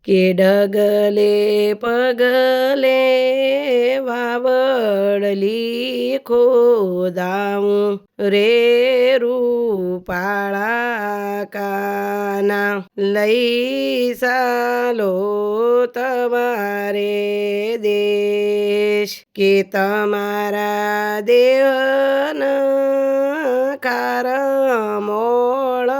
કે ડગલે પગલે વાવડલી ખોદાવું રે રૂપાળા કાના લઈ સાલો તમારે દેશ કે તમારા દેહના કારમોળ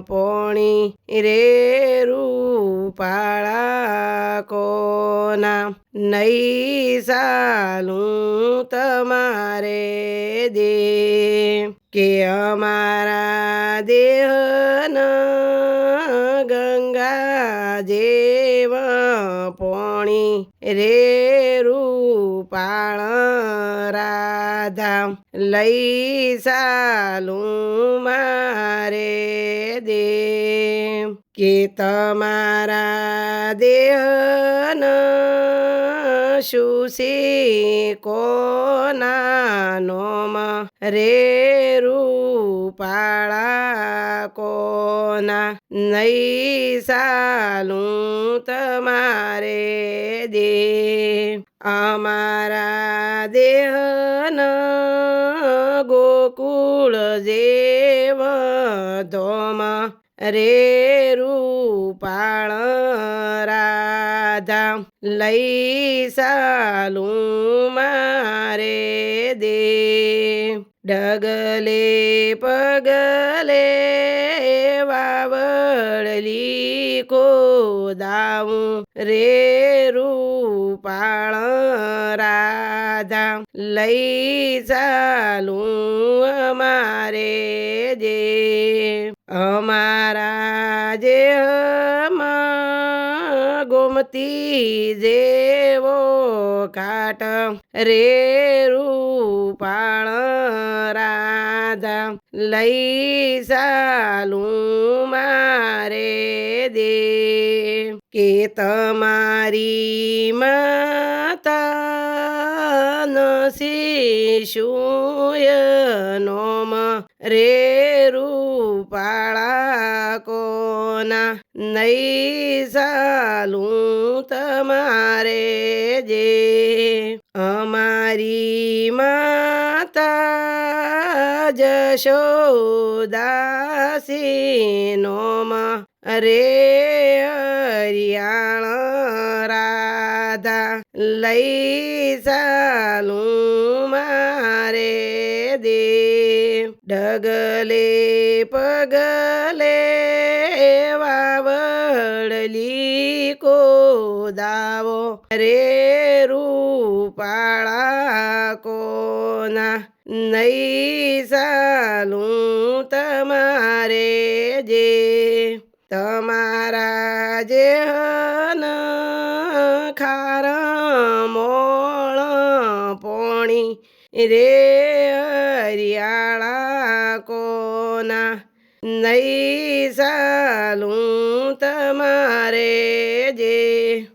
પોણી રે રૂપાળા કોના નહીં સાલું તમારે દે કે અમારા દેહના ગંગા જેવ પોણી રે રૂપાળ રાધા લઈ સાલું મારે દે કે તમારા દેહના શુસી કોના નોમ રે રૂપાળા કોના નહીં સાલું તમારે દે અમારા દેહના ગોકુળ જેવ ધોમ રે રૂપાળ રાધા લઈ સાલું મારે દે ડગલે પગલે વાવડલી ખોદાવું રે રૂપાળ રાધા લઈ ચાલું અમારે જે અમારા જેહમાં ગોમતી જેવો કાટ રે રૂપાળ રાધા લઈ ચાલું મારે દે કે તમારી માતા શિશુય નોમ રે રૂપાળા કોના નહીં ચાલું તમારે જે અમારી માતા જશોદાસી નોમ રે હરિયાળ રાધા લઈ ચાલું મારે દે ડગલે પગલે વાવડલી કોદાવો રે રૂપાળા કોના નહીં ચાલું તમારે જે તમારા જેહન ખાર મોળ પોણી રે હરિયાળા કોના નહીં ચાલું તમારે જે